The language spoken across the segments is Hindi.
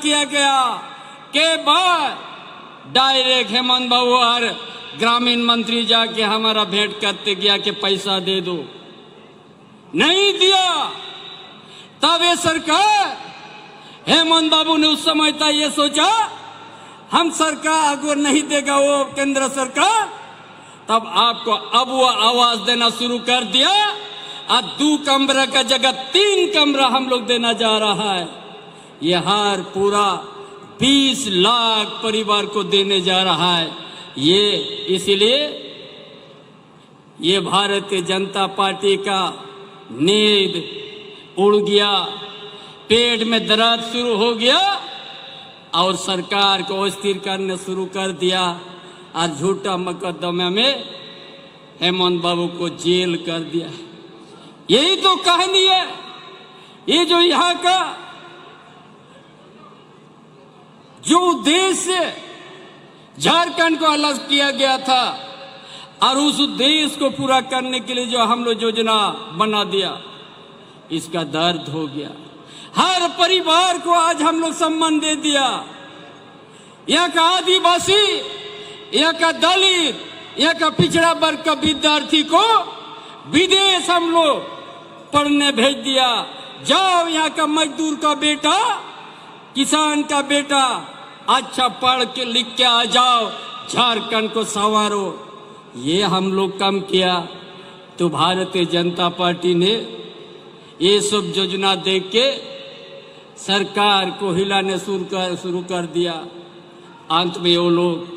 किया गया के बाद डायरेक्ट हेमंत बाबू और ग्रामीण मंत्री जाके हमारा भेंट करते गया कि पैसा दे दो, नहीं दिया। तब ये सरकार हेमंत बाबू ने उस समय था ये सोचा हम सरकार अगर नहीं देगा वो केंद्र सरकार, तब आपको अब वो आवाज देना शुरू कर दिया और 2 कमरा का जगह 3 कमरा हम लोग देना जा रहा है। ये हर पूरा 20 लाख परिवार को देने जा रहा है। ये इसलिए ये भारतीय जनता पार्टी का नींद उड़ गया, पेट में दर्द शुरू हो गया और सरकार को अस्थिर करने शुरू कर दिया और झूठा मुकदमे में हेमंत बाबू को जेल कर दिया। यही तो कहानी है। ये जो यहाँ का जो उद्देश्य झारखंड को अलग किया गया था और उस उद्देश्य को पूरा करने के लिए जो हम लोग योजना बना दिया, इसका दर्द हो गया। हर परिवार को आज हम लोग सम्मान दे दिया। यहाँ का आदिवासी, यहाँ का दलित, यहाँ का पिछड़ा वर्ग का विद्यार्थी को विदेश हम लोग पढ़ने भेज दिया। जाओ यहाँ का मजदूर का बेटा, किसान का बेटा अच्छा पढ़ के लिख के आ जाओ, झारखंड को संवारो। ये हम लोग कम किया तो भारतीय जनता पार्टी ने ये सब योजना देख के सरकार को हिलाने शुरू कर दिया। अंत में वो लोग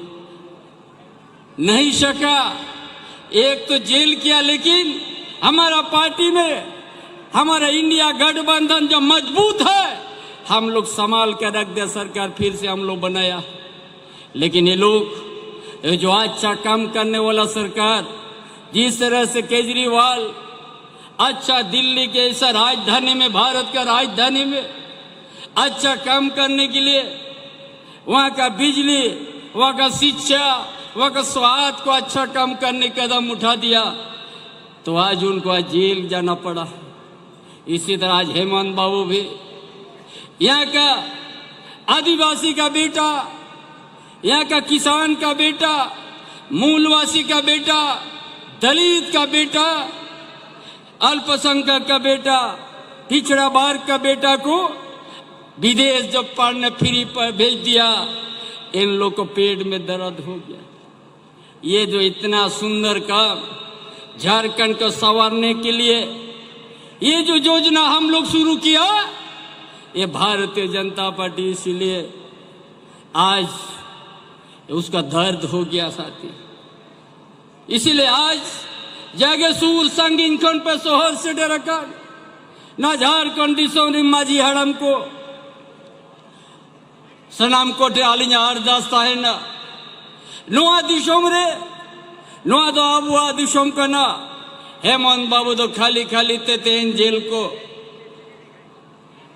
नहीं सका, एक तो जेल किया, लेकिन हमारा पार्टी में हमारा इंडिया गठबंधन जो मजबूत है हम लोग संभाल के रख दिया। सरकार फिर से हम लोग बनाया। लेकिन ये लोग जो अच्छा काम करने वाला सरकार, जिस तरह से केजरीवाल अच्छा दिल्ली के ऐसा राजधानी में, भारत का राजधानी में अच्छा काम करने के लिए वहाँ का बिजली, वहाँ का शिक्षा, वहाँ का स्वास्थ्य को अच्छा काम करने का कदम उठा दिया, तो आज उनको आज जेल जाना पड़ा। इसी तरह आज हेमंत बाबू भी यहाँ का आदिवासी का बेटा, यहाँ का किसान का बेटा, मूलवासी का बेटा, दलित का बेटा, अल्पसंख्यक का बेटा, पिछड़ा वर्ग का बेटा को विदेश जब पढ़ने फ्री पर भेज दिया, इन लोग को पेट में दर्द हो गया। ये जो इतना सुंदर काम झारखंड को संवारने के लिए ये जो योजना हम लोग शुरू किया, ये भारतीय जनता पार्टी, इसीलिए आज उसका दर्द हो गया साथी। इसीलिए आज जागे सूर संगीन खन पे सोहर से डरकर ना झारखंड दिसों माझी हड़म को सनाम कोटे आलिया अरदास्ता है ना नोआ दिशोम रे नोआ दो आबुआ दिशोम का ना हेमंत बाबू तो खाली खाली ते जेल को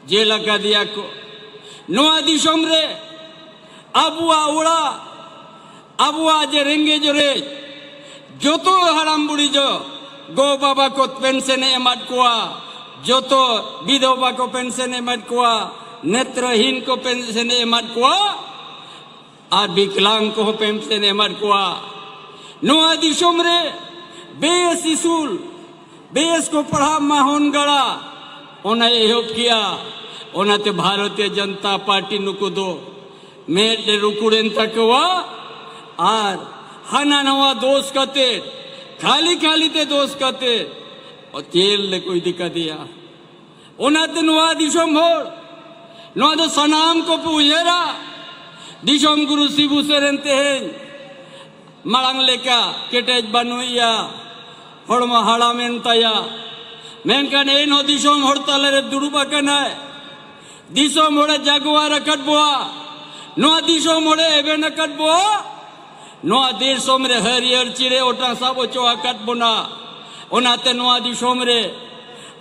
जेल का दिया को नोआ दिशोम रे आबुआ उड़ा आबुआ जे रेंगे जो रे जो तो हराम बुढ़ी जो गो बाबा को पेंशन एमत कुआ, जो तो विधवा को पेंशन एमत कुआ, नेत्रहीन को पेंशन एमत कुआ और विकलांग को पेंशन एमत कुआ। नोआ दिशोम रे बेस इसूल बेस को पढ़ा माहौन गड़ा उन्हें एहोप किया। उन्हें तो भारतीय जनता पार्टी नुको दो मेरे रुकुड़ेन तक हुआ और हाना नवा दोस्त कहते खाली खाली ते दोस्त कहते और तेल ले कोई दिक्कत दिया। उन्हें तो नुआ दिशोम हो नुआ तो सनाम को पूजेरा दिशोम गुरु शिबू से रहते हैं मरंग लेका केटेज बनुया हड़मा हड़ा मेनताया मेनका ने नो दिशोम हड़ताल रे दुरुबा कना है दिशोम होड़े जागुआ रखत बुआ नुआ दिशोम होड़े एबे नकत बुआ नोआ दिशोम रे हरियर चिड़े ओटा सब चोआ कट बुना ओनाते नोआ दिशोम रे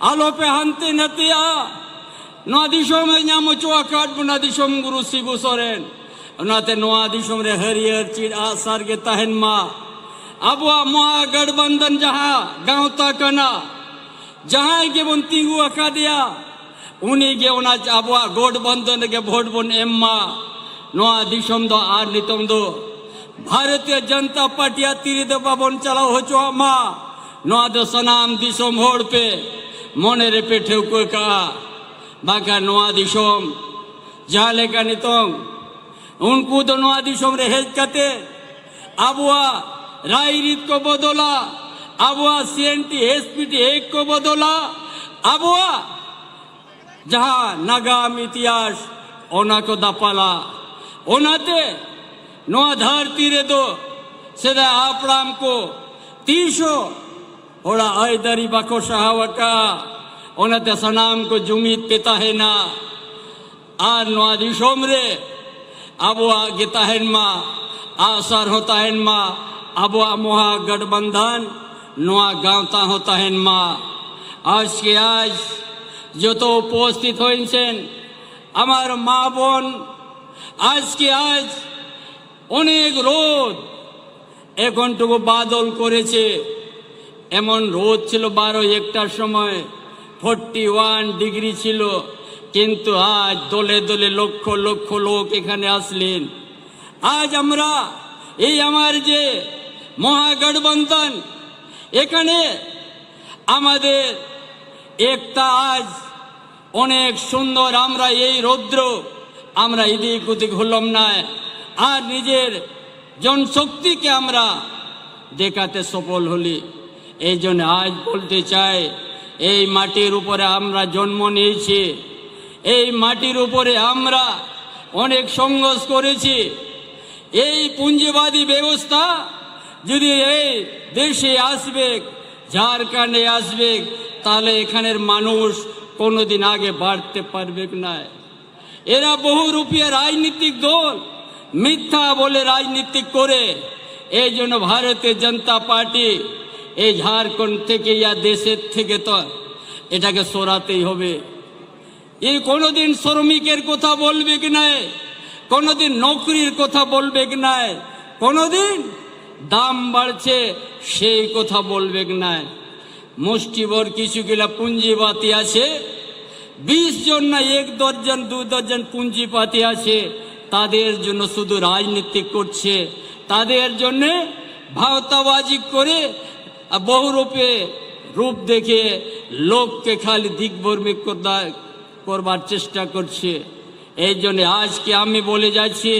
आलो पे हंते नतिया नोआ दिशोम न्यामो चोआ कट बुना दिशोम गुरु शिबू सोरेन ओनाते नोआ दिशोम रे हरियर चिड़ आसार के तहन मा अब वह महागठबंधन जहाँ गांव तक ना जहाँ के बुनती हुआ का दिया उन्हीं के उना आबुआ गोड बंधन के भोट बन एम्मा नोआ दिशम दो आर नितम दो भारतीय जनता पार्टी तीर दो बाबन चलाओ हो चो मा नोआ दो सनाम दिशम होड़ पे मोने रे पे ठेवको का बाका नोआ दिशम जाले का नितम उनको तो नोआ दिशम रे हेज कते आबुआ रायरीत को बदला आबुआ सीएनटी एसपीटी एक को बदला आबुआ जहां नागाम इतिहास ओना को दापाला ओनाते नोआ धरती रे दो सेदा आपराम को 300 ओड़ा आयदारी बाको सहावका ओनाते सनाम को जुमीत पेता है ना आर नोआ दिशोम रे आबुआ गीता है मा आसार होता है मा आबुआ मोहा गठबंधन नोआ गांवता होता है मा आज के आज जो तो उपस्थित হয়েছেন আমার মা বোন আজকে আজ অনেক রোদ এখনটুকু বাদল করেছে এমন রোদ ছিল 12-1টার সময় 41 ডিগ্রি ছিল কিন্তু আজ দলে দলে লক্ষ লক্ষ লোক এখানে আসলেন আজ আমরা এই আমার যে মহাগঠবন্ধন এখানে আমাদের एकता आज अनेक सुंदर आमरा यही रौद्र आमरा इदिक उदिक हलम ना और निजेर जनशक्ति के आमरा देखाते सफल हली এই জন্য आज बोलते चाই এই মাটির উপরে আমরা জন্ম নিয়েছি এই মাটির উপরে আমরা অনেক সংঘর্ষ করেছি এই পুঞ্জিবাদী ব্যবস্থা যদি এই দেশে আসবে ঝাড়খণ্ডে আসবে তাহলে এখানের মানুষ কোনোদিন আগে বাড়তে পারবে না এরা বহুরূপীয় রাজনৈতিক দল মিথ্যা বলে রাজনীতি করে এই জন্য ভারতীয় জনতা পার্টি এই ঝাড়খণ্ড থেকে ইয়া দেশের থেকে তো এটাকে সরাতেই হবে এই কোনোদিন শ্রমিকের কথা বলবে কি না কোনোদিন নৌকরির কথা বলবে কি না কোনোদিন দাম বাড়ছে সেই কথা বলবে কি না মুষ্টিভর কিছুগুলা পুঞ্জিপাতি আছে 20 জন না 1 দর্জন 2 দর্জন পুঞ্জিপাতি আছে তাদের জন্য শুধু রাজনীতি করছে তাদের জন্য ভাওতাবাজি করে বহুরূপে রূপ দেখে লোককে খালি দিকভ্রমিক করবার চেষ্টা করছে এই জন্য আজকে আমি বলে যাচ্ছি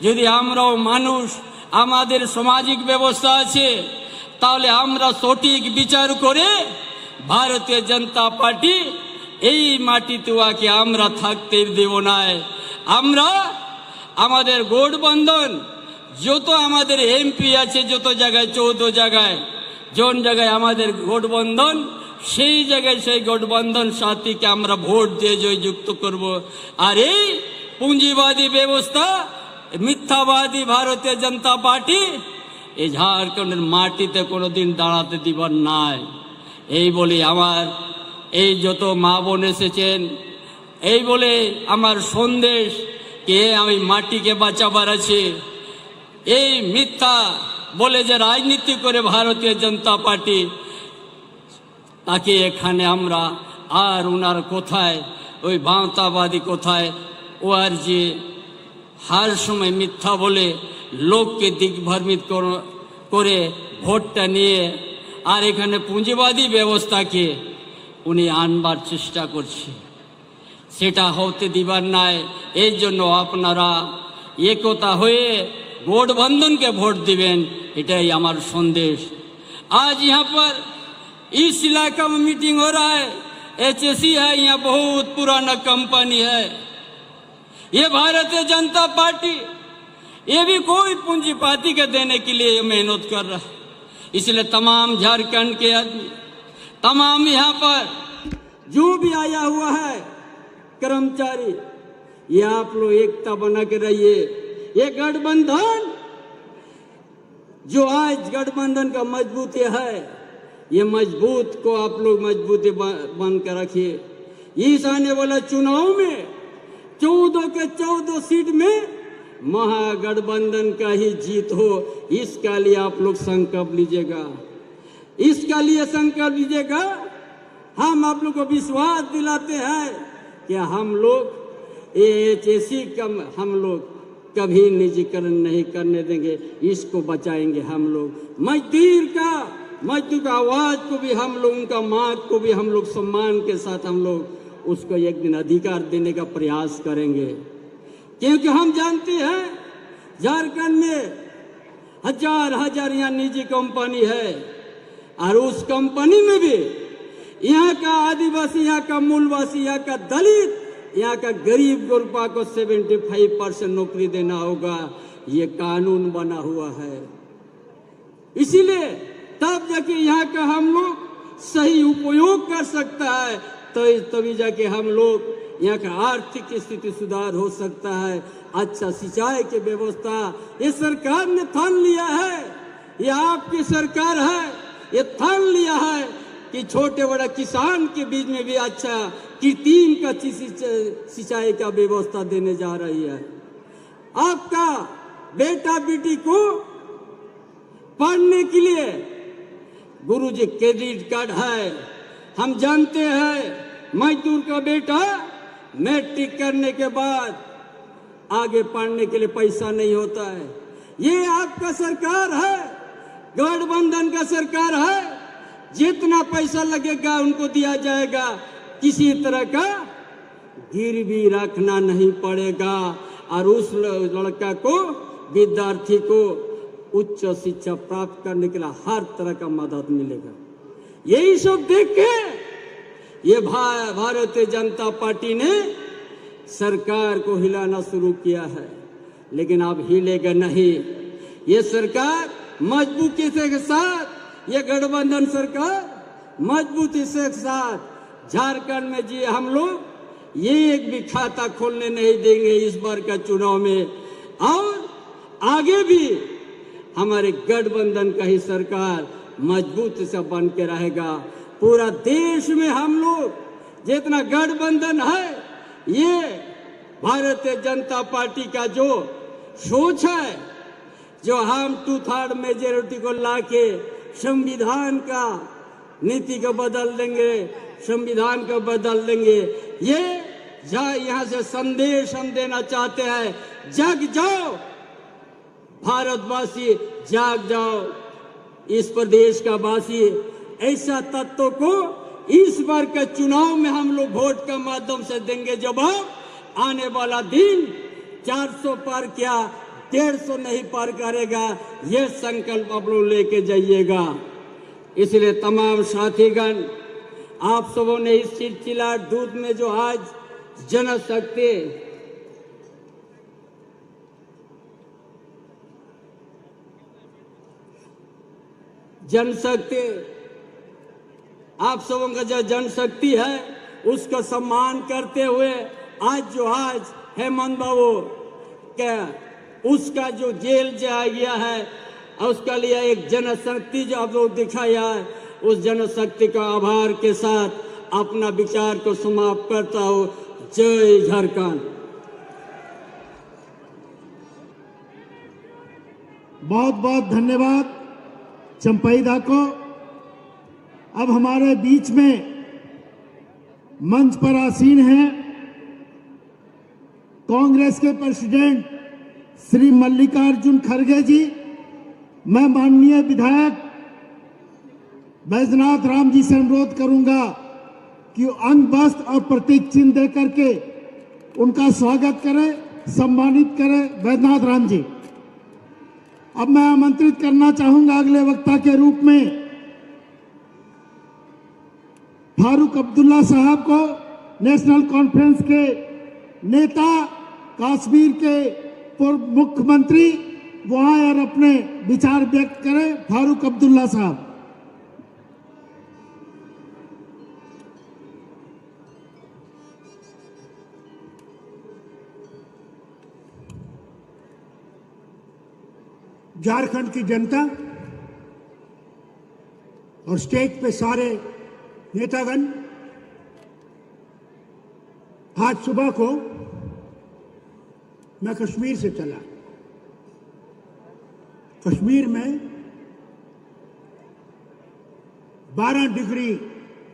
যদি আমরাও মানুষ আমাদের সামাজিক ব্যবস্থা আছে তাহলে আমরা সঠিক বিচার করে ভারতীয় জনতা পার্টি এই মাটিতে ওকে আমরা থাকতে দেব না আমরা আমাদের গঠবন্ধন যত আমাদের এমপি আছে যত জায়গায় 14 জায়গায় जोन जगह हमारे गठबंधन সেই জায়গায় সেই গঠবন্ধন সাথীকে আমরা ভোট দিয়ে জয়যুক্ত করব আর এই পুঞ্জিবাদী ব্যবস্থা মিথ্যাবাদী ভারতীয় জনতা পার্টি এই ঝাড়খণ্ডের মাটিতে কোনোদিন দাঁড়াতে দিবার নাই এই বলে আমার এই যত মা বোন এসেছেন এই বলে আমার সন্দেশ কে আমি মাটিকে বাঁচাবার আছে এই মিথ্যা বলে যে রাজনীতি করে ভারতীয় জনতা পার্টি তাকে এখানে আমরা আর উনার কোথায় ওই ভাওতাবাদী কোথায় ও আর যে হার সময় মিথ্যা বলে লোককে দিকভ্রমিত করে ভোটটা নিয়ে আর এখানে পুঁজিবাদী ব্যবস্থাকে উনি আনবার চেষ্টা করছে সেটা হতে দিবার নাই এই জন্য আপনারা একতা হয়ে गठबंधन के वोट दिवें इटाई हमार संदेश आज यहाँ पर इस इलाका में मीटिंग हो रहा है HSE है यहाँ बहुत पुराना कंपनी है ये भारतीय जनता पार्टी ये भी कोई पूंजीपाती के देने के लिए मेहनत कर रहा है इसलिए तमाम झारखंड के आदमी तमाम यहाँ पर जो भी आया हुआ है कर्मचारी ये आप लोग एकता बना के रहिए ये गठबंधन जो आज गठबंधन का मजबूती है ये मजबूत को आप लोग मजबूती बन कर रखिए इस आने वाला चुनाव में 14 के 14 सीट में महागठबंधन का ही जीत हो इसका लिए आप लोग संकल्प लीजिएगा इसका लिए संकल्प लीजिएगा हम आप लोग को विश्वास दिलाते हैं कि हम लोग एएचएसी का हम लोग कभी निजीकरण नहीं करने देंगे, इसको बचाएंगे हम लोग। मजदूर का आवाज को भी हम लोग, उनका मांग को भी हम लोग सम्मान के साथ हम लोग उसको एक दिन अधिकार देने का प्रयास करेंगे, क्योंकि हम जानते हैं झारखंड में हजार यहाँ निजी कंपनी है और उस कंपनी में भी यहाँ का आदिवासी, यहाँ का मूलवासी, यहाँ का दलित, यहाँ का गरीब गुरबा को 75% नौकरी देना होगा। ये कानून बना हुआ है, इसीलिए तब जाके यहाँ का हम लोग सही उपयोग कर सकता है, तो तभी जाके हम लोग यहाँ का आर्थिक स्थिति सुधार हो सकता है। अच्छा सिंचाई की व्यवस्था ये सरकार ने ठान लिया है, ये आपकी सरकार है, ये ठान लिया है कि छोटे बड़ा किसान के बीच में भी अच्छा कृत्रिम का सिंचाई का व्यवस्था देने जा रही है। आपका बेटा बेटी को पढ़ने के लिए गुरुजी क्रेडिट कार्ड है। हम जानते हैं मजदूर का बेटा मैट्रिक करने के बाद आगे पढ़ने के लिए पैसा नहीं होता है। ये आपका सरकार है, गठबंधन का सरकार है, जितना पैसा लगेगा उनको दिया जाएगा, किसी तरह का गिरवी रखना नहीं पड़ेगा और उस लड़का को, विद्यार्थी को उच्च शिक्षा प्राप्त करने के लिए हर तरह का मदद मिलेगा। यही सब देख के ये भारतीय जनता पार्टी ने सरकार को हिलाना शुरू किया है, लेकिन अब हिलेगा नहीं। ये सरकार मजबूती के साथ, ये गठबंधन सरकार मजबूती से साथ झारखंड में जी हम लोग ये एक भी खाता खोलने नहीं देंगे इस बार का चुनाव में, और आगे भी हमारे गठबंधन का ही सरकार मजबूत से बन के रहेगा। पूरा देश में हम लोग जितना गठबंधन है, ये भारतीय जनता पार्टी का जो सोच है, जो हम 2/3 मेजोरिटी को लाके संविधान का नीति को बदल देंगे, संविधान को बदल देंगे, ये यहाँ से संदेश हम देना चाहते हैं। जाग जाओ भारतवासी, जाग जाओ इस प्रदेश का वासी। ऐसा तत्व को इस बार के चुनाव में हम लोग वोट के माध्यम से देंगे जवाब। आने वाला दिन 400 पार क्या 150 नहीं पार करेगा, ये संकल्प आप लोग लेके जाइएगा। इसलिए तमाम साथीगण, आप सबों ने इस चिलचिलाहट दूध में जो आज जनशक्ति आप सबों का जो जनशक्ति है उसका सम्मान करते हुए आज हेमंत बाबू क्या उसका जो जेल जाया गया है, उसका लिए एक जनशक्ति जो आप लोग दिखाया है, उस जनशक्ति का आभार के साथ अपना विचार को समाप्त करता हूँ। जय झारखंड। बहुत बहुत धन्यवाद चंपईदा को। अब हमारे बीच में मंच पर आसीन हैं कांग्रेस के प्रेसिडेंट श्री मल्लिकार्जुन खड़गे जी। मैं माननीय विधायक बैजनाथ राम जी से अनुरोध करूंगा कि अंग वस्त्र और प्रतीक चिन्ह दे करके उनका स्वागत करें, सम्मानित करें। बैजनाथ राम जी। अब मैं आमंत्रित करना चाहूंगा अगले वक्ता के रूप में फारूक अब्दुल्ला साहब को, नेशनल कॉन्फ्रेंस के नेता, कश्मीर के पूर्व मुख्यमंत्री, वो आए और अपने विचार व्यक्त करें। फारूक अब्दुल्ला साहब। झारखंड की जनता और स्टेज पे सारे नेतागण, आज सुबह को मैं कश्मीर से चला। कश्मीर में 12 डिग्री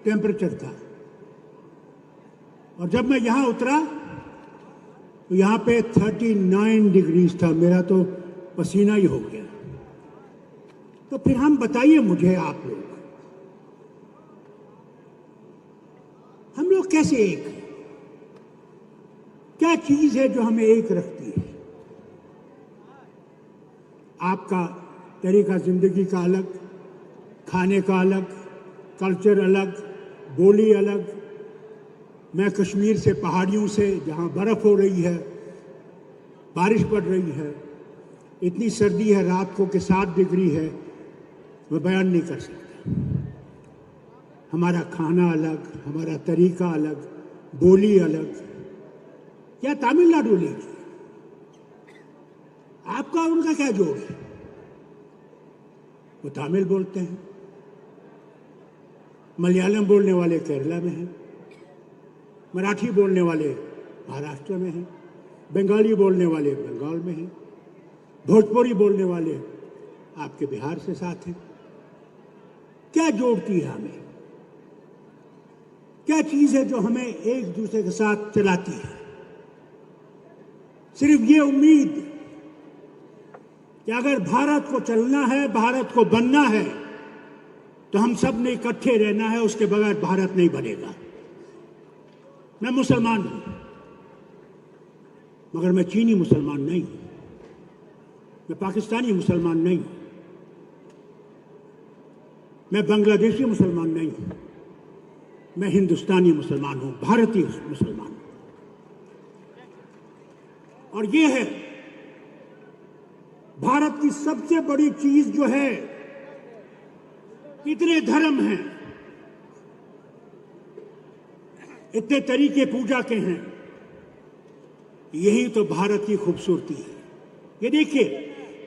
टेम्परेचर था। और जब मैं यहाँ उतरा तो यहाँ पे 39 डिग्रीज था, मेरा तो पसीना ही हो गया। तो फिर हम बताइए मुझे आप लोग, हम लोग कैसे एक हैं? क्या चीज है जो हमें एक रखती है? आपका तरीका जिंदगी का अलग, खाने का अलग, कल्चर अलग, बोली अलग। मैं कश्मीर से, पहाड़ियों से, जहां बर्फ हो रही है, बारिश पड़ रही है, इतनी सर्दी है, रात को के 7 डिग्री है, मैं बयान नहीं कर सकता। हमारा खाना अलग, हमारा तरीका अलग, बोली अलग। क्या तमिलनाडु लीजिए, आपका और उनका क्या जोड़ है? वो तमिल बोलते हैं, मलयालम बोलने वाले केरला में हैं, मराठी बोलने वाले महाराष्ट्र में हैं, बंगाली बोलने वाले बंगाल में हैं, भोजपुरी बोलने वाले आपके बिहार से साथ हैं। क्या जोड़ती है हमें? क्या चीज है जो हमें एक दूसरे के साथ चलाती है? सिर्फ ये उम्मीद कि अगर भारत को चलना है, भारत को बनना है, तो हम सब ने इकट्ठे रहना है, उसके बगैर भारत नहीं बनेगा। मैं मुसलमान हूं, मगर मैं चीनी मुसलमान नहीं हूं, मैं पाकिस्तानी मुसलमान नहीं हूं, मैं बांग्लादेशी मुसलमान नहीं हूं, मैं हिंदुस्तानी मुसलमान हूं, भारतीय मुसलमान हूं। और ये है भारत की सबसे बड़ी चीज जो है, इतने धर्म हैं, इतने तरीके पूजा के हैं, यही तो भारत की खूबसूरती है। ये देखिए,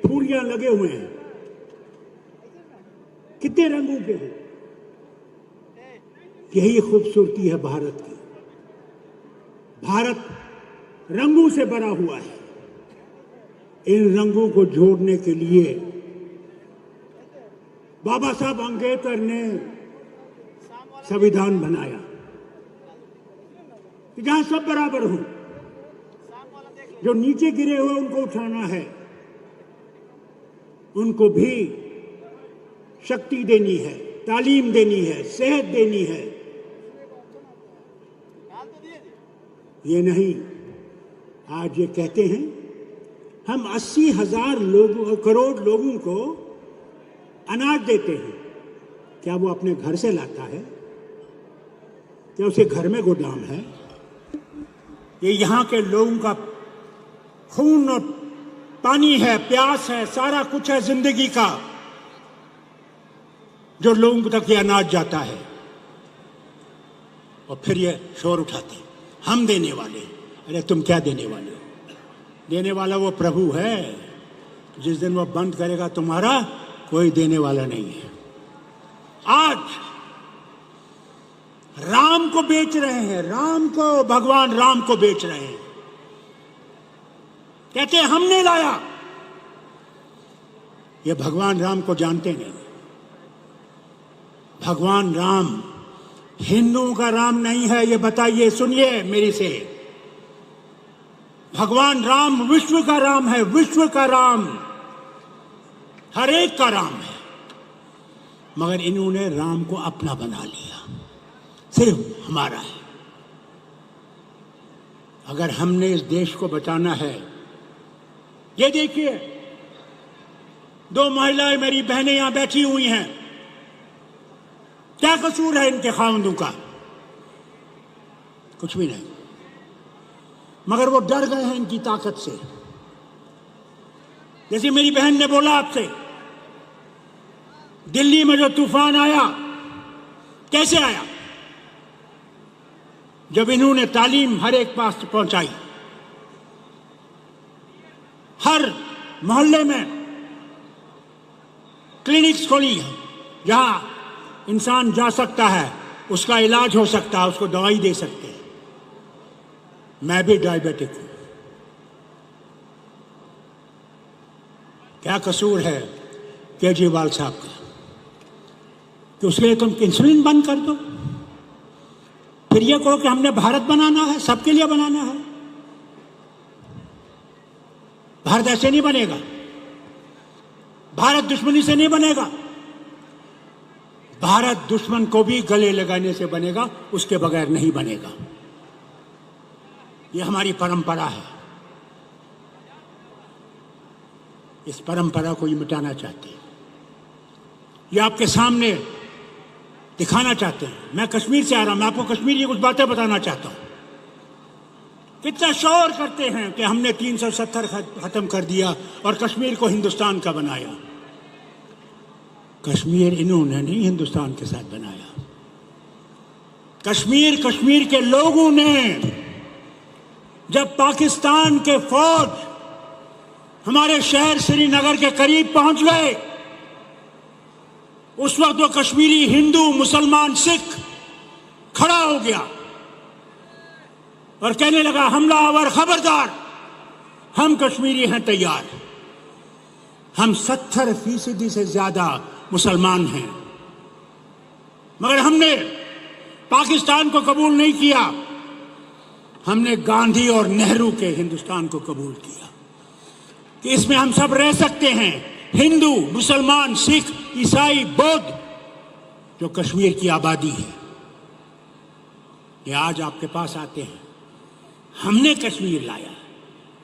फूलियां लगे हुए हैं, कितने रंगों के हैं, यही खूबसूरती है भारत की। भारत रंगों से भरा हुआ है। इन रंगों को जोड़ने के लिए बाबा साहब अम्बेडकर ने संविधान बनाया कि जहां सब बराबर हों, जो नीचे गिरे हुए उनको उठाना है, उनको भी शक्ति देनी है, तालीम देनी है, सेहत देनी है। ये नहीं, आज ये कहते हैं हम 80,000 करोड़ लोगों को अनाज देते हैं। क्या वो अपने घर से लाता है? क्या उसे घर में गोदाम है? ये यहाँ के लोगों का खून और पानी है, प्यास है, सारा कुछ है जिंदगी का, जो लोगों तक ये अनाज जाता है। और फिर ये शोर उठाते हैं, हम देने वाले। अरे तुम क्या देने वाले हो? देने वाला वो प्रभु है। जिस दिन वो बंद करेगा तुम्हारा, कोई देने वाला नहीं है। आज राम को बेच रहे हैं, राम को, भगवान राम को बेच रहे हैं। कहते हैं हमने लाया। ये भगवान राम को जानते नहीं। भगवान राम हिंदुओं का राम नहीं है, ये बताइए, सुनिए मेरी से। भगवान राम विश्व का राम है, विश्व का राम, हर एक का राम है। मगर इन्होंने राम को अपना बना लिया, सिर्फ हमारा है। अगर हमने इस देश को बचाना है, ये देखिए 2 महिलाएं मेरी बहनें यहां बैठी हुई हैं। क्या कसूर है इनके खावंदों का? कुछ भी नहीं, मगर वो डर गए हैं इनकी ताकत से। जैसे मेरी बहन ने बोला आपसे, दिल्ली में जो तूफान आया, कैसे आया? जब इन्होंने तालीम हर एक पास पहुंचाई, हर मोहल्ले में क्लिनिक्स खोली, जहां इंसान जा सकता है, उसका इलाज हो सकता है, उसको दवाई दे सकते हैं। मैं भी डायबिटिक हूं। क्या कसूर है केजरीवाल साहब का कि उसके लिए तुम इंसुलिन बंद कर दो, फिर फिर ये कहो कि हमने भारत बनाना है, सबके लिए बनाना है। भारत ऐसे नहीं बनेगा, भारत दुश्मनी से नहीं बनेगा। भारत दुश्मन को भी गले लगाने से बनेगा, उसके बगैर नहीं बनेगा। ये हमारी परंपरा है। इस परंपरा को ये मिटाना चाहते हैं, ये आपके सामने दिखाना चाहते हैं। मैं कश्मीर से आ रहा हूं, मैं आपको कश्मीर की कुछ बातें बताना चाहता हूं। कितना शोर करते हैं कि हमने 370 खत्म कर दिया और कश्मीर को हिंदुस्तान का बनाया। कश्मीर इन्होंने नहीं हिंदुस्तान के साथ बनाया, कश्मीर के लोगों ने। जब पाकिस्तान के फौज हमारे शहर श्रीनगर के करीब पहुंच गए, उस वक्त वो कश्मीरी हिंदू, मुसलमान, सिख खड़ा हो गया और कहने लगा, हमलावर खबरदार, हम कश्मीरी हैं तैयार। हम 70% से ज्यादा मुसलमान हैं, मगर हमने पाकिस्तान को कबूल नहीं किया। हमने गांधी और नेहरू के हिंदुस्तान को कबूल किया कि इसमें हम सब रह सकते हैं, हिंदू, मुसलमान, सिख, ईसाई, बौद्ध, जो कश्मीर की आबादी है। ये आज आपके पास आते हैं, हमने कश्मीर लाया।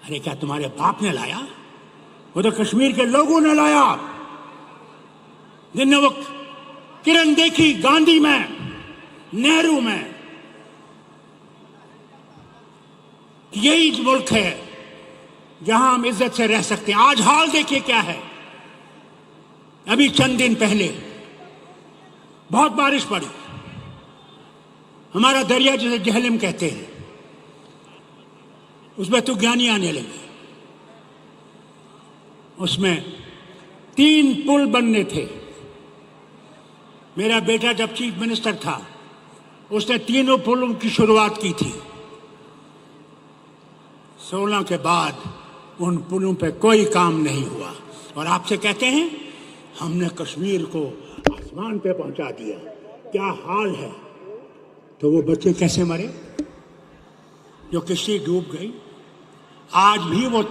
अरे क्या तुम्हारे बाप ने लाया? वो तो कश्मीर के लोगों ने लाया, जिनने वो किरण देखी गांधी में, नेहरू में। यही मुल्क है जहां हम इज्जत से रह सकते हैं। आज हाल देखिए क्या है। अभी चंद दिन पहले बहुत बारिश पड़ी, हमारा दरिया जिसे जहलम कहते हैं, उसमें तूफानी आने लगी। उसमें 3 पुल बनने थे। मेरा बेटा जब चीफ मिनिस्टर था, उसने 3 पुलों की शुरुआत की थी। 16 के बाद उन पुलों पे कोई काम नहीं हुआ। और आपसे कहते हैं हमने कश्मीर को आसमान पे पहुंचा दिया। क्या हाल है। तो वो बच्चे कैसे मरे जो किश्ती डूब गई? आज भी वो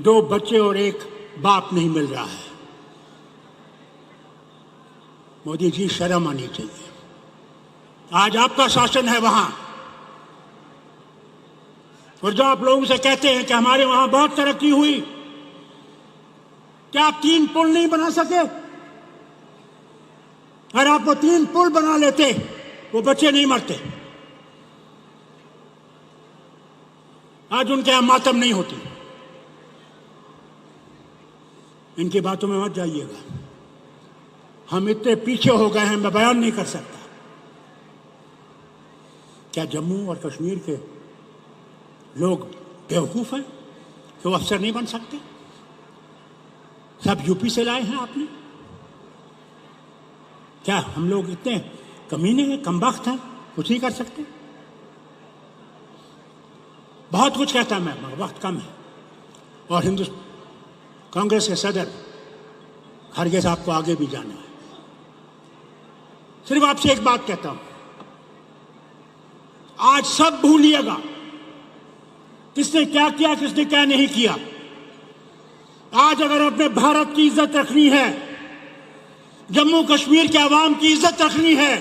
2 बच्चे और एक बाप नहीं मिल रहा है। मोदी जी, शर्म आनी चाहिए। आज आपका शासन है वहां, और जो आप लोगों से कहते हैं कि हमारे वहां बहुत तरक्की हुई, क्या आप 3 पुल नहीं बना सके? अगर आप वो 3 पुल बना लेते, वो बच्चे नहीं मरते। आज उनके यहां मातम नहीं होती। इनकी बातों में मत जाइएगा। हम इतने पीछे हो गए हैं, मैं बयान नहीं कर सकता। क्या जम्मू और कश्मीर के लोग बेवकूफ हैं कि वो अफसर नहीं बन सकते? सब यूपी से लाए हैं आपने। क्या हम लोग इतने कमीने हैं, कमबख्त हैं, कुछ नहीं कर सकते? बहुत कुछ कहता मैं, मगर वक्त कम है। और कांग्रेस के सदर खड़गे साहब को आगे भी जाना है। सिर्फ आपसे एक बात कहता हूं, आज सब भूलिएगा किसने क्या किया, किसने क्या नहीं किया। आज अगर अपने भारत की इज्जत रखनी है, जम्मू कश्मीर के अवाम की इज्जत रखनी है,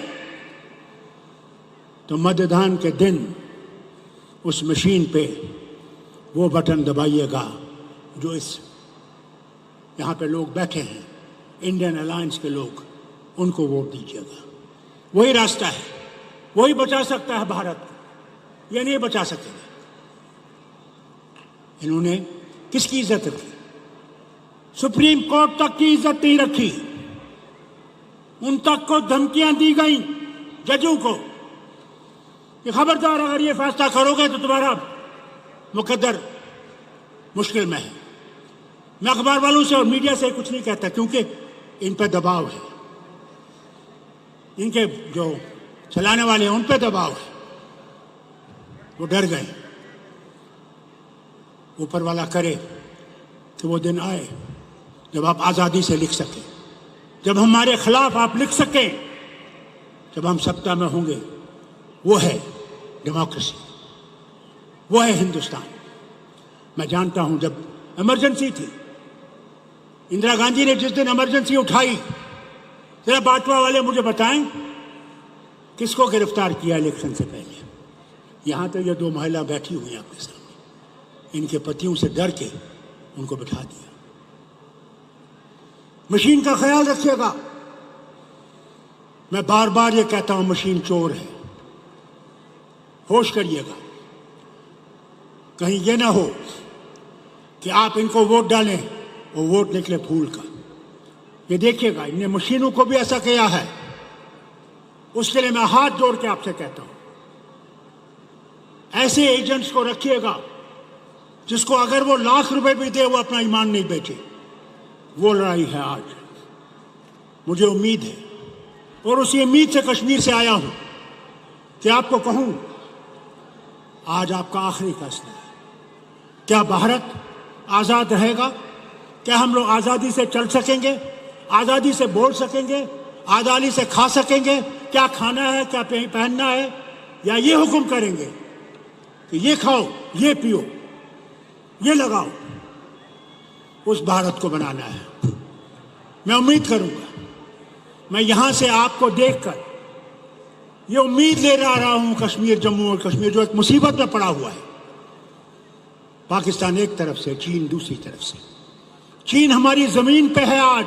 तो मतदान के दिन उस मशीन पे वो बटन दबाइएगा जो यहां पे लोग बैठे हैं, इंडियन अलायंस के लोग, उनको वोट दीजिएगा। वही रास्ता है, वही बचा सकता है भारत को, ये नहीं बचा सकेगा। इन्होंने किसकी इज्जत रखी? सुप्रीम कोर्ट तक की इज्जत नहीं रखी। उन तक को धमकियां दी गई जजों को कि खबरदार, अगर ये फैसला करोगे तो तुम्हारा मुकद्दर मुश्किल में है। मैं अखबार वालों से और मीडिया से कुछ नहीं कहता, क्योंकि इन पर दबाव है, इनके जो चलाने वाले हैं उन पर दबाव है। वो डर गए। ऊपर वाला करे कि वो दिन आए जब आप आज़ादी से लिख सकें, जब हमारे खिलाफ आप लिख सकें, जब हम सत्ता में होंगे वो है डेमोक्रेसी, वो है हिंदुस्तान। मैं जानता हूं जब इमरजेंसी थी, इंदिरा गांधी ने जिस दिन इमरजेंसी उठाई, जरा बाटवा वाले मुझे बताएं किसको गिरफ्तार किया इलेक्शन से पहले? यहां तो ये दो महिला बैठी हुई हैं आपके सामने, इनके पतियों से डर के उनको बिठा दिया। मशीन का ख्याल रखिएगा। मैं बार बार ये कहता हूं, मशीन चोर है, होश करिएगा। कहीं ये ना हो कि आप इनको वोट डालें, वो वोट निकले फूल का। ये देखिएगा, इनने मशीनों को भी ऐसा किया है। उसके लिए मैं हाथ जोड़ के आपसे कहता हूं, ऐसे एजेंट्स को रखिएगा जिसको अगर वो लाख रुपए भी दे वो अपना ईमान नहीं बेचे। वो लड़ाई है आज। मुझे उम्मीद है, और उसी उम्मीद से कश्मीर से आया हूं कि आपको कहूं, आज आपका आखिरी फैसला है। क्या भारत आजाद रहेगा? क्या हम लोग आजादी से चल सकेंगे, आजादी से बोल सकेंगे, आजादी से खा सकेंगे? क्या खाना है, क्या पहनना है, या ये हुक्म करेंगे कि ये खाओ, ये पियो, ये लगाओ? उस भारत को बनाना है। मैं उम्मीद करूंगा, मैं यहां से आपको देखकर ये उम्मीद ले रहा हूं, कश्मीर, जम्मू और कश्मीर जो एक मुसीबत में पड़ा हुआ है, पाकिस्तान एक तरफ से, चीन दूसरी तरफ से। चीन हमारी जमीन पे है आज,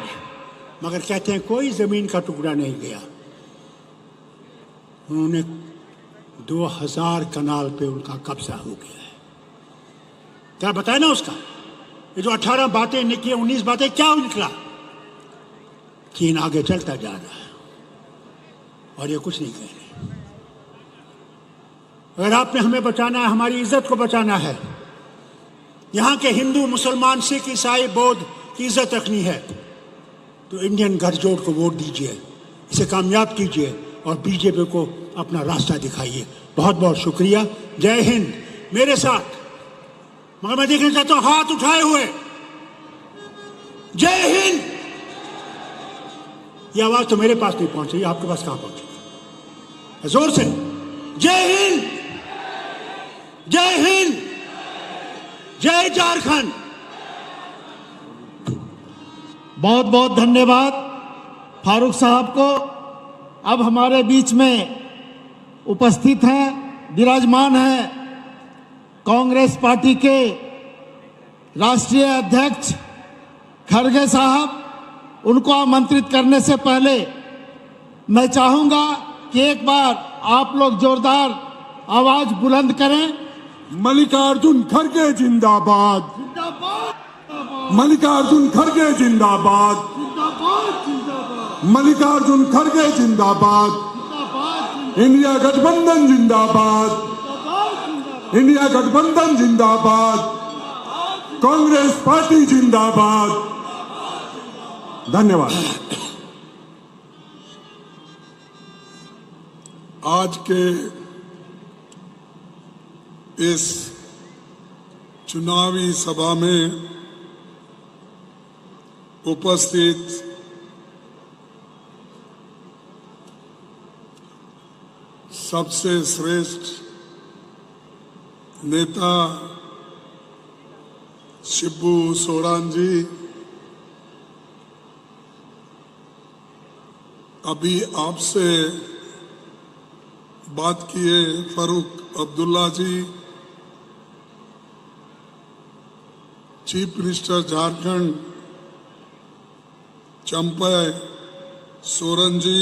मगर कहते हैं कोई जमीन का टुकड़ा नहीं गया। उन्होंने 2000 कनाल पे उनका कब्जा हो गया है। क्या बताए ना उसका? ये जो 18 बातें निकली, 19 बातें, क्या निकला? चीन आगे चलता जा रहा है और ये कुछ नहीं कह रहे। अगर आपने हमें बचाना है, हमारी इज्जत को बचाना है, यहां के हिंदू, मुसलमान, सिख, ईसाई, बौद्ध की इज्जत रखनी है, तो इंडियन गठजोड़ को वोट दीजिए, इसे कामयाब कीजिए और बीजेपी को अपना रास्ता दिखाइए। बहुत बहुत शुक्रिया। जय हिंद। मेरे साथ, मगर मैं देखना चाहता हूं हाथ उठाए हुए। जय हिंद। ये आवाज तो मेरे पास नहीं पहुंची, आपके पास कहां पहुंची? जोर से जय हिंद, जय हिंद, जय झारखंड। बहुत बहुत धन्यवाद फारूक साहब को। अब हमारे बीच में उपस्थित हैं, विराजमान हैं कांग्रेस पार्टी के राष्ट्रीय अध्यक्ष खड़गे साहब। उनको आमंत्रित करने से पहले मैं चाहूंगा कि एक बार आप लोग जोरदार आवाज बुलंद करें। मल्लिकार्जुन खड़गे जिंदाबाद, मल्लिकार्जुन खड़गे जिंदाबाद, मल्लिकार्जुन खड़गे जिंदाबाद, इंडिया गठबंधन जिंदाबाद, इंडिया गठबंधन जिंदाबाद, कांग्रेस पार्टी जिंदाबाद। धन्यवाद। आज के इस चुनावी सभा में उपस्थित सबसे श्रेष्ठ नेता शिबू सोरेन जी, अभी आपसे बात किए फारूक अब्दुल्ला जी, चीफ मिनिस्टर झारखंड चंपई सोरेन जी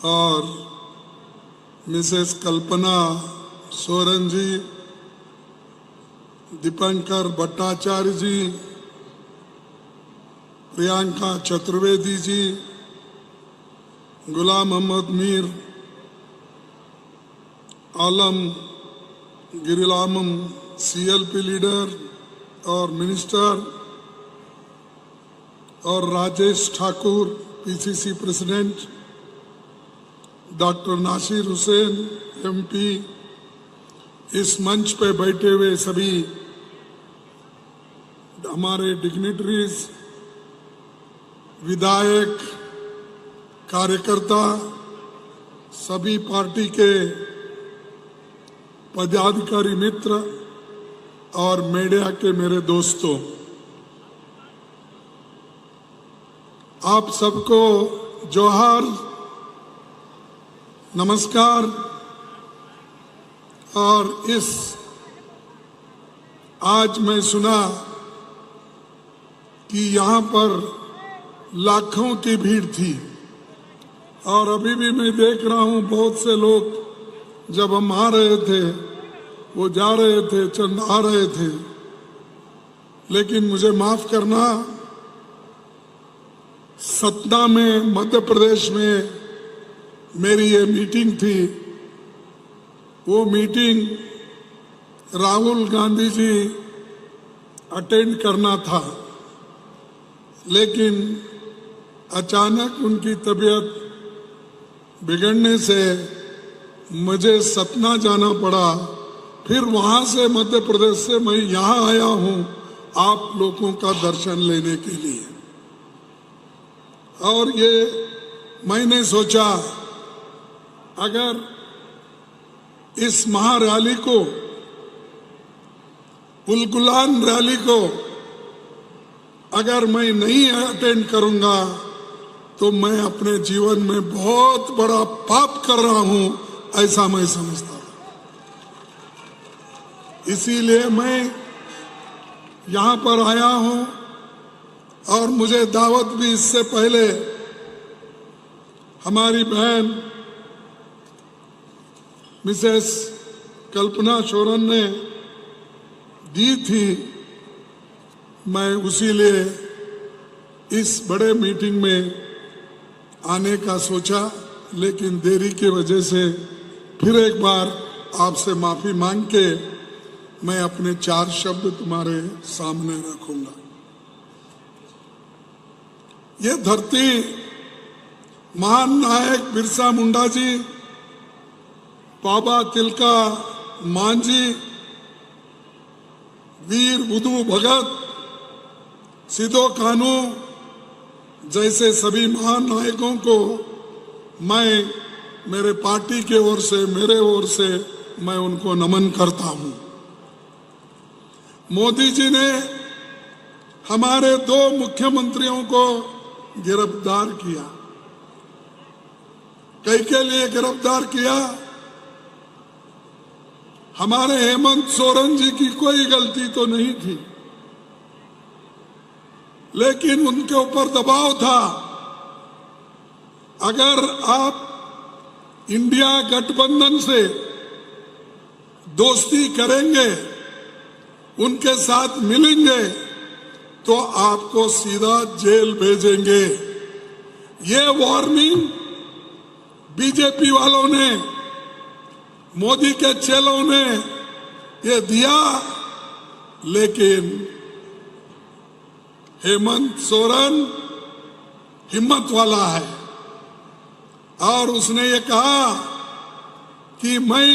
और मिसेस कल्पना सोरेन जी, दीपंकर भट्टाचार्य जी, प्रियंका चतुर्वेदी जी, गुलाम मोहम्मद मीर, आलम गिरिलामम CLP लीडर और मिनिस्टर, और Rajesh Thakur PCC president, doctor Nasir Hussain MP, इस मंच पे बैठे हुए सभी हमारे डिग्निटरीज, विधायक, कार्यकर्ता, सभी पार्टी के पदाधिकारी मित्र और मीडिया के मेरे दोस्तों, आप सबको जोहार, नमस्कार। और आज मैं सुना कि यहाँ पर लाखों की भीड़ थी और अभी भी मैं देख रहा हूँ बहुत से लोग जब हम आ रहे थे वो जा रहे थे, चंद आ रहे थे। लेकिन मुझे माफ करना, सतना में मध्य प्रदेश में मेरी ये मीटिंग थी। वो मीटिंग राहुल गांधी जी अटेंड करना था, लेकिन अचानक उनकी तबीयत बिगड़ने से मुझे सतना जाना पड़ा। फिर वहां से मध्य प्रदेश से मैं यहाँ आया हूँ आप लोगों का दर्शन लेने के लिए। और ये मैंने सोचा, अगर इस महारैली को, उलगुलान रैली को अगर मैं नहीं अटेंड करूंगा तो मैं अपने जीवन में बहुत बड़ा पाप कर रहा हूं, ऐसा मैं समझता हूं। इसीलिए मैं यहां पर आया हूं और मुझे दावत भी इससे पहले हमारी बहन मिसेस कल्पना शोरन ने दी थी। मैं उसी लिए इस बड़े मीटिंग में आने का सोचा, लेकिन देरी की वजह से फिर एक बार आपसे माफी मांग के मैं अपने 4 शब्द तुम्हारे सामने रखूंगा। ये धरती महान नायक बिरसा मुंडा जी, बाबा तिलका मांझी, वीर बुधु भगत, सिदो कानू जैसे सभी महान नायकों को मैं मेरे पार्टी के ओर से, मेरे ओर से मैं उनको नमन करता हूं। मोदी जी ने हमारे 2 मुख्यमंत्रियों को गिरफ्तार किया। कई के लिए गिरफ्तार किया? हमारे हेमंत सोरेन जी की कोई गलती तो नहीं थी, लेकिन उनके ऊपर दबाव था। अगर आप इंडिया गठबंधन से दोस्ती करेंगे, उनके साथ मिलेंगे, तो आपको सीधा जेल भेजेंगे। ये वार्निंग बीजेपी वालों ने, मोदी के चेलों ने ये दिया, लेकिन हेमंत सोरेन हिम्मत वाला है और उसने ये कहा कि मैं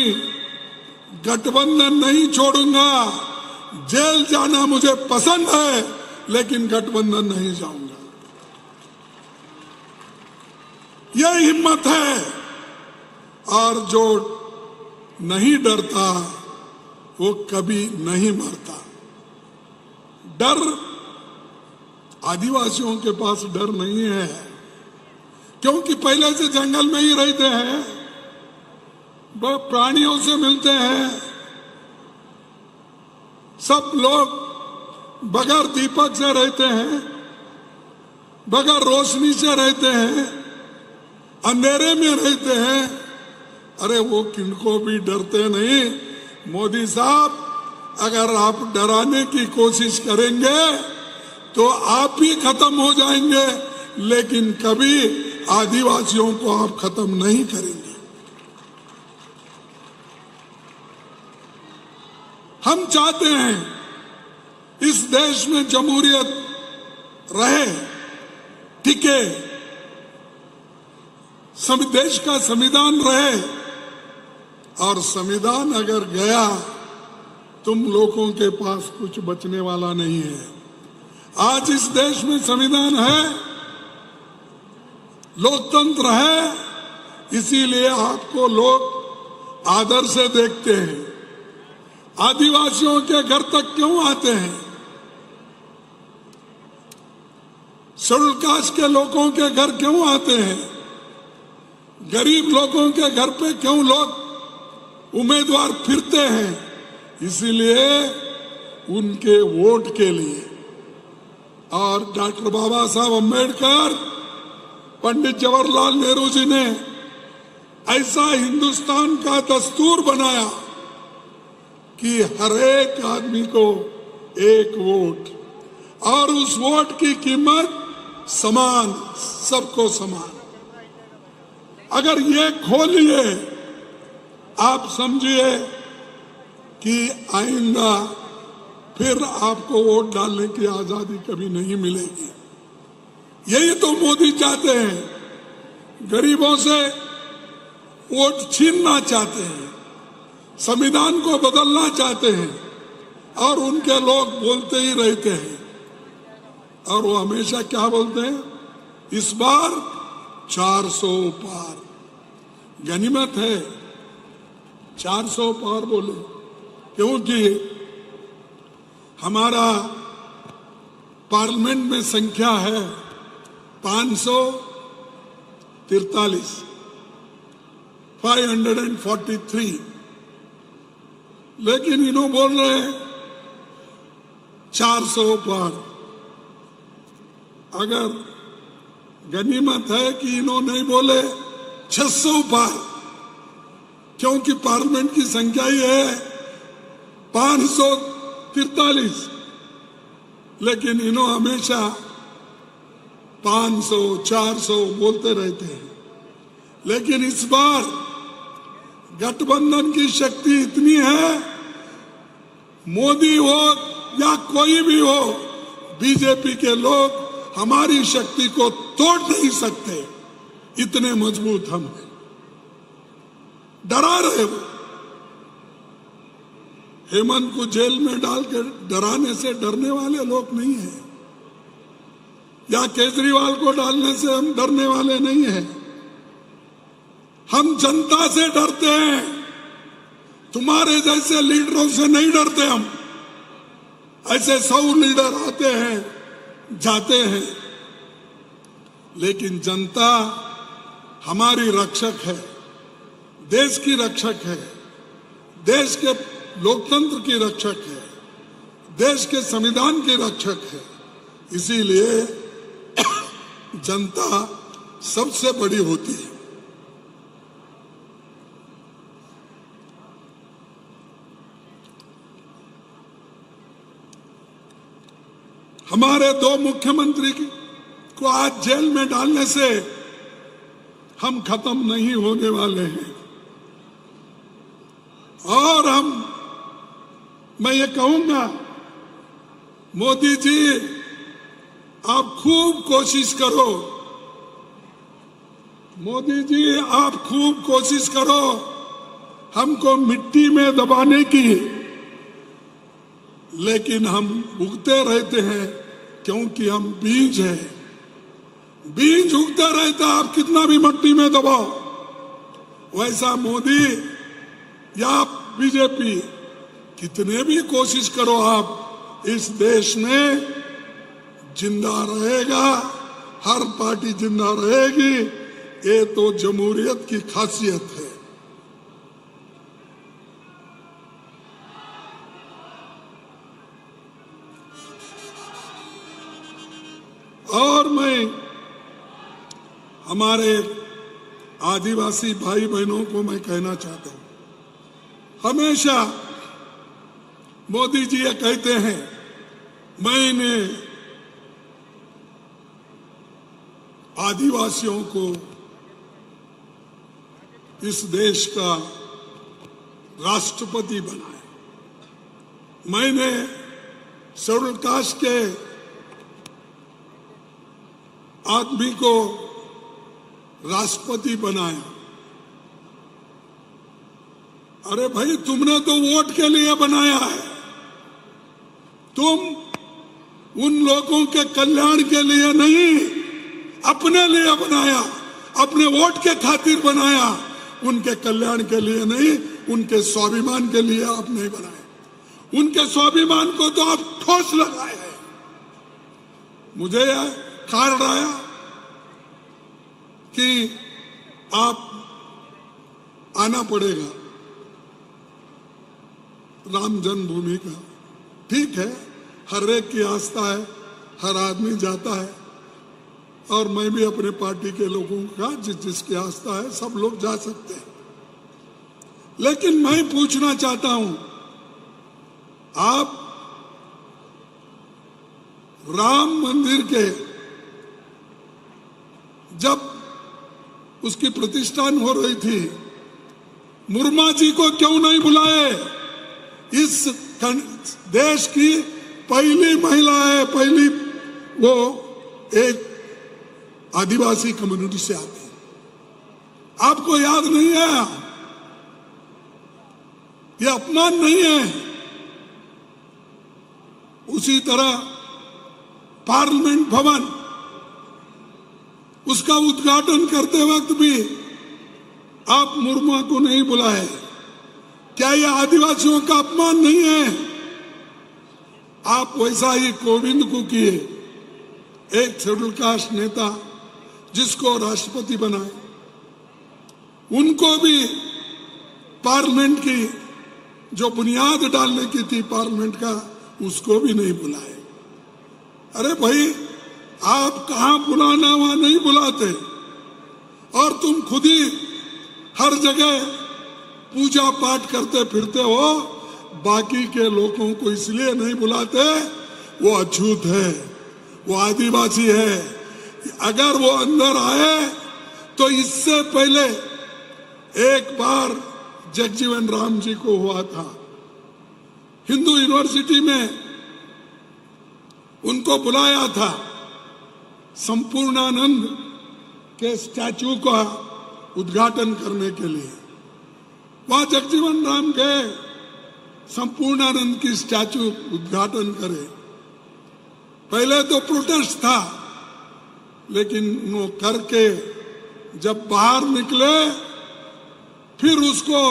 गठबंधन नहीं छोड़ूंगा, जेल जाना मुझे पसंद है लेकिन गठबंधन नहीं जाऊंगा। यह हिम्मत है। और जो नहीं डरता वो कभी नहीं मरता। डर, आदिवासियों के पास डर नहीं है, क्योंकि पहले से जंगल में ही रहते हैं, वो प्राणियों से मिलते हैं। सब लोग बगैर दीपक से रहते हैं, बगैर रोशनी से रहते हैं, अंधेरे में रहते हैं। अरे वो किनको भी डरते नहीं। मोदी साहब, अगर आप डराने की कोशिश करेंगे तो आप ही खत्म हो जाएंगे, लेकिन कभी आदिवासियों को आप खत्म नहीं करेंगे। हम चाहते हैं इस देश में जमहूरियत रहे, टिके, देश का संविधान रहे। और संविधान अगर गया, तुम लोगों के पास कुछ बचने वाला नहीं है। आज इस देश में संविधान है, लोकतंत्र है, इसीलिए आपको लोग आदर से देखते हैं। आदिवासियों के घर तक क्यों आते हैं? शेड्यूल कास्ट के लोगों के घर क्यों आते हैं? गरीब लोगों के घर पे क्यों लोग उम्मीदवार फिरते हैं? इसीलिए उनके वोट के लिए। और डॉक्टर बाबा साहब अम्बेडकर, पंडित जवाहरलाल नेहरू जी ने ऐसा हिंदुस्तान का दस्तूर बनाया कि हर एक आदमी को एक वोट, और उस वोट की कीमत समान, सबको समान। अगर ये खोलिए, आप समझिए कि आइंदा फिर आपको वोट डालने की आजादी कभी नहीं मिलेगी। यही तो मोदी चाहते हैं। गरीबों से वोट छीनना चाहते हैं, संविधान को बदलना चाहते हैं, और उनके लोग बोलते ही रहते हैं। और वो हमेशा क्या बोलते हैं? इस बार 400 पार। गनीमत है 400 पार बोले, क्योंकि हमारा पार्लियामेंट में संख्या है 543, 543, लेकिन इन्हों बोल रहे हैं 400 पार। अगर गनीमत है कि इन्हों नहीं बोले 600 पार, क्योंकि पार्लियामेंट की संख्या ही है 543, लेकिन इन्हों हमेशा 500, 400 बोलते रहते हैं। लेकिन इस बार गठबंधन की शक्ति इतनी है, मोदी हो या कोई भी हो, बीजेपी के लोग हमारी शक्ति को तोड़ नहीं सकते, इतने मजबूत हम हैं। डरा रहे हो। हेमंत को जेल में डाल के डराने से डरने वाले लोग नहीं हैं, या केजरीवाल को डालने से हम डरने वाले नहीं हैं। हम जनता से डरते हैं, तुम्हारे जैसे लीडरों से नहीं डरते हम। ऐसे 100 लीडर आते हैं जाते हैं, लेकिन जनता हमारी रक्षक है, देश की रक्षक है, देश के लोकतंत्र की रक्षक है, देश के संविधान की रक्षक है। इसीलिए जनता सबसे बड़ी होती है। हमारे 2 मुख्यमंत्री को आज जेल में डालने से हम खत्म नहीं होने वाले हैं। और मैं ये कहूंगा, मोदी जी आप खूब कोशिश करो, मोदी जी आप खूब कोशिश करो हमको मिट्टी में दबाने की, लेकिन हम उगते रहते हैं, क्योंकि हम बीज हैं। बीज उगते रहता, आप कितना भी मिट्टी में दबाओ। वैसा मोदी या बीजेपी कितने भी कोशिश करो, आप इस देश में जिंदा रहेगा, हर पार्टी जिंदा रहेगी। ये तो जमहूरियत की खासियत है। और मैं हमारे आदिवासी भाई बहनों को मैं कहना चाहता हूं, हमेशा मोदी जी ये कहते हैं, मैंने आदिवासियों को इस देश का राष्ट्रपति बनाया, मैंने शेड्यूल कास्ट के आदमी को राष्ट्रपति बनाया। अरे भाई, तुमने तो वोट के लिए बनाया है, तुम उन लोगों के कल्याण के लिए नहीं, अपने लिए बनाया। अपने वोट के खातिर बनाया, उनके कल्याण के लिए नहीं, उनके स्वाभिमान के लिए आप नहीं बनाए। उनके स्वाभिमान को तो आप ठोस लगाए हैं। मुझे ख्याल आया कि आप आना पड़ेगा राम जन्मभूमि का। ठीक है, हर एक की आस्था है, हर आदमी जाता है, और मैं भी अपने पार्टी के लोगों का जिसकी आस्था है, सब लोग जा सकते हैं। लेकिन मैं पूछना चाहता हूं, आप राम मंदिर के जब उसकी प्रतिष्ठान हो रही थी, मुर्मा जी को क्यों नहीं बुलाए? इस देश की पहली महिला है, पहली वो एक आदिवासी कम्युनिटी से आती है। आपको याद नहीं है? ये अपमान नहीं है? उसी तरह पार्लियामेंट भवन, उसका उद्घाटन करते वक्त भी आप मुर्मू को नहीं बुलाए। क्या यह आदिवासियों का अपमान नहीं है? आप वैसा ही कोविंद को किए, एक शेड्यूल कास्ट नेता जिसको राष्ट्रपति बनाए, उनको भी पार्लियामेंट की जो बुनियाद डालने की थी पार्लियामेंट का, उसको भी नहीं बुलाए। अरे भाई, आप कहां बुलाना वहां नहीं बुलाते, और तुम खुद ही हर जगह पूजा पाठ करते फिरते हो। बाकी के लोगों को इसलिए नहीं बुलाते, वो अछूत है, वो आदिवासी है। अगर वो अंदर आए तो इससे पहले एक बार जगजीवन राम जी को हुआ था, हिंदू यूनिवर्सिटी में उनको बुलाया था संपूर्णानंद के स्टैचू का उद्घाटन करने के लिए। वहां जगजीवन राम गए, संपूर्णानंद की स्टैचू उद्घाटन करे। पहले तो प्रोटेस्ट था, लेकिन वो करके जब बाहर निकले, फिर उसको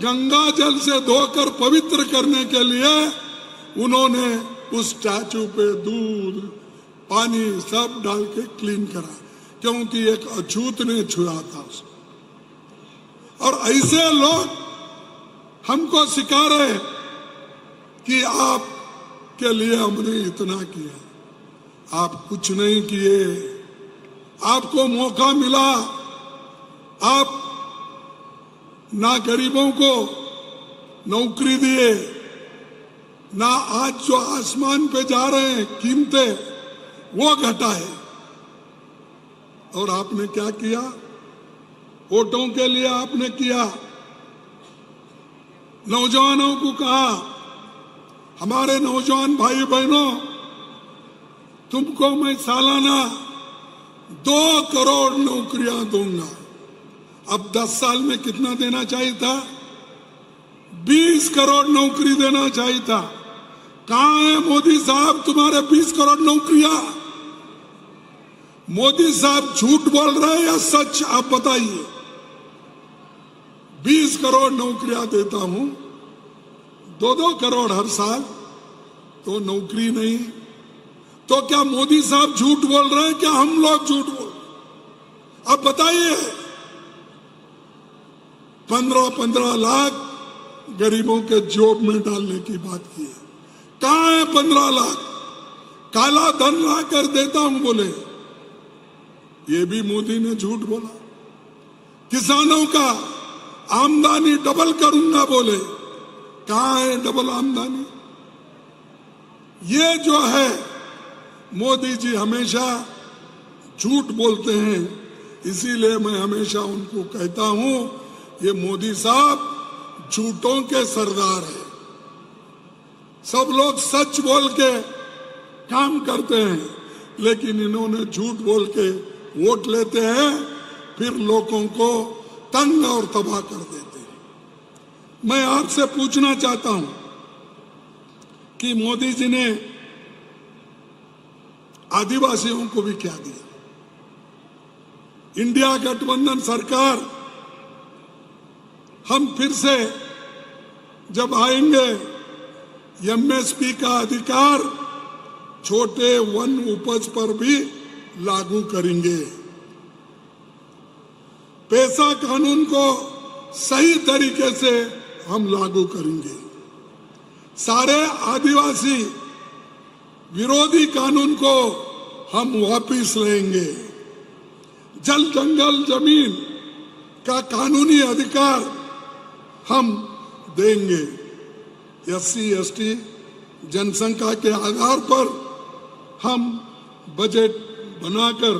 गंगा जल से धोकर पवित्र करने के लिए उन्होंने उस स्टैचू पे दूध पानी सब डाल के क्लीन करा, क्योंकि एक अछूत ने छुआ था उसको। और ऐसे लोग हमको सिखा रहे कि आप के लिए हमने इतना किया, आप कुछ नहीं किए। आपको मौका मिला, आप ना गरीबों को नौकरी दिए, ना आज जो आसमान पे जा रहे हैं कीमतें, वो घटाए। और आपने क्या किया? वोटों के लिए आपने किया। नौजवानों को कहा, हमारे नौजवान भाई बहनों, तुमको मैं सालाना 2 करोड़ नौकरियां दूंगा। अब 10 साल में कितना देना चाहिए था? 20 करोड़ नौकरी देना चाहिए था। कहां है मोदी साहब तुम्हारे 20 करोड़ नौकरियां? मोदी साहब झूठ बोल रहे हैं या सच? आप बताइए। 20 करोड़ नौकरियां देता हूं, 2-2 करोड़ हर साल, तो नौकरी नहीं। तो क्या मोदी साहब झूठ बोल रहे हैं, क्या हम लोग झूठ बोल रहे हैं? अब बताइए। 15-15 लाख गरीबों के जॉब में डालने की बात की है। कहां है 15 लाख? काला धन ला कर देता हूं बोले, ये भी मोदी ने झूठ बोला। किसानों का आमदनी डबल करूंगा बोले, कहां है डबल आमदनी? ये जो है, मोदी जी हमेशा झूठ बोलते हैं। इसीलिए मैं हमेशा उनको कहता हूं, ये मोदी साहब झूठों के सरदार है। सब लोग सच बोल के काम करते हैं, लेकिन इन्होंने झूठ बोल के वोट लेते हैं, फिर लोगों को तंग और तबाह कर देते हैं। मैं आपसे पूछना चाहता हूं कि मोदी जी ने आदिवासियों को भी क्या दिया? इंडिया गठबंधन सरकार हम फिर से जब आएंगे, एमएसपी का अधिकार छोटे वन उपज पर भी लागू करेंगे। पैसा कानून को सही तरीके से हम लागू करेंगे। सारे आदिवासी विरोधी कानून को हम वापस लेंगे। जल जंगल जमीन का कानूनी अधिकार हम देंगे। एससी एसटी जनसंख्या के आधार पर हम बजट बनाकर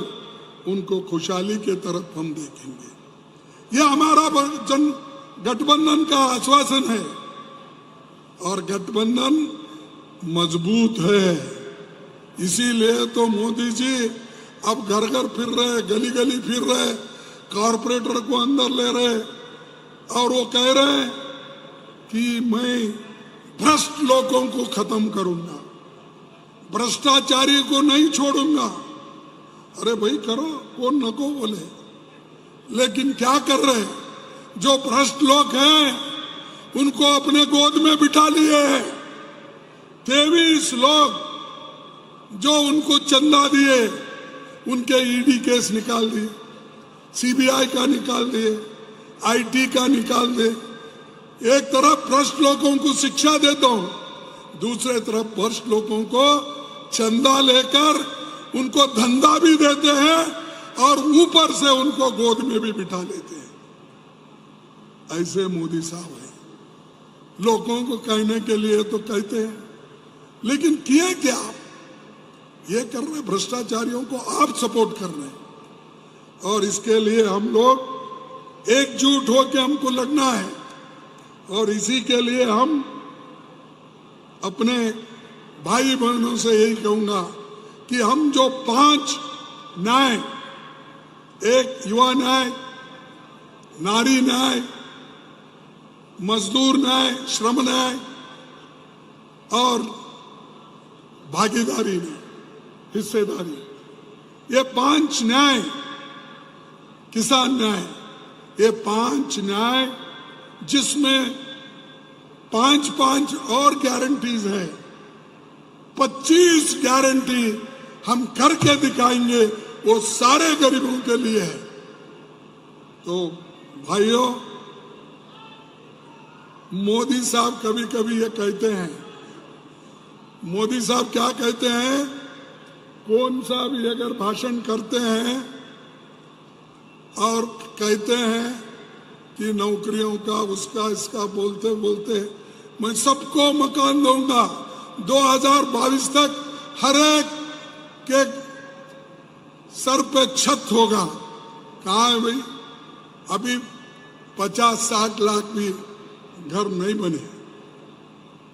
उनको खुशहाली के तरफ हम देखेंगे। यह हमारा गठबंधन का आश्वासन है और गठबंधन मजबूत है। इसीलिए तो मोदी जी अब घर घर फिर रहे, गली गली फिर रहे, कॉरपोरेटर को अंदर ले रहे और वो कह रहे हैं कि मैं भ्रष्ट लोगों को खत्म करूंगा, भ्रष्टाचारी को नहीं छोड़ूंगा। अरे भाई करो, कौन न को बोले, लेकिन क्या कर रहे हैं? जो भ्रष्ट लोग हैं उनको अपने गोद में बिठा लिए हैं। 23 लोग जो उनको चंदा दिए उनके ईडी केस निकाल दिए, सीबीआई का निकाल दिए, आईटी का निकाल दिए। एक तरफ भ्रष्ट लोगों को शिक्षा देता हूं, दूसरे तरफ भ्रष्ट लोगों को चंदा लेकर उनको धंधा भी देते हैं और ऊपर से उनको गोद में भी बिठा लेते हैं। ऐसे मोदी साहब है। लोगों को कहने के लिए तो कहते हैं, लेकिन किए क्या? ये कर रहे भ्रष्टाचारियों को आप सपोर्ट कर रहे हैं और इसके लिए हम लोग एकजुट होकर हमको लगना है। और इसी के लिए हम अपने भाई बहनों से यही कहूंगा कि हम जो 5 न्याय, एक युवा न्याय, नारी न्याय, मजदूर न्याय, श्रम न्याय और भागीदारी न्याय, हिस्सेदारी, ये 5 न्याय, किसान न्याय, ये 5 न्याय जिसमें 5-5 और गारंटीज है, 25 गारंटी हम करके दिखाएंगे, वो सारे गरीबों के लिए है। तो भाइयों, मोदी साहब कभी कभी ये कहते हैं, मोदी साहब क्या कहते हैं, कौन सा भी अगर भाषण करते हैं और कहते हैं कि नौकरियों का, उसका, इसका बोलते बोलते मैं सबको मकान दूंगा, 2022 तक हर एक के सर पे छत होगा। कहाँ है भाई? अभी 50-60 लाख भी घर नहीं बने,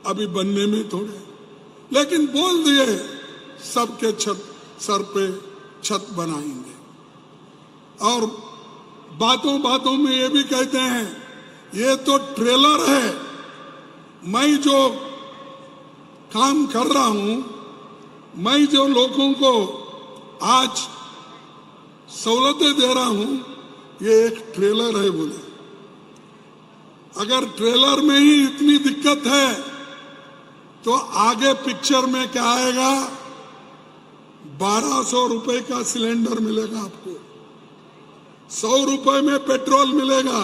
अभी बनने में थोड़े, लेकिन बोल दिए सबके छत, सर पे छत बनाएंगे। और बातों बातों में ये भी कहते हैं ये तो ट्रेलर है, मैं जो काम कर रहा हूं, मैं जो लोगों को आज सहूलतें दे रहा हूं, ये एक ट्रेलर है बोले। अगर ट्रेलर में ही इतनी दिक्कत है तो आगे पिक्चर में क्या आएगा? 1200 रुपए का सिलेंडर मिलेगा आपको, 100 रुपए में पेट्रोल मिलेगा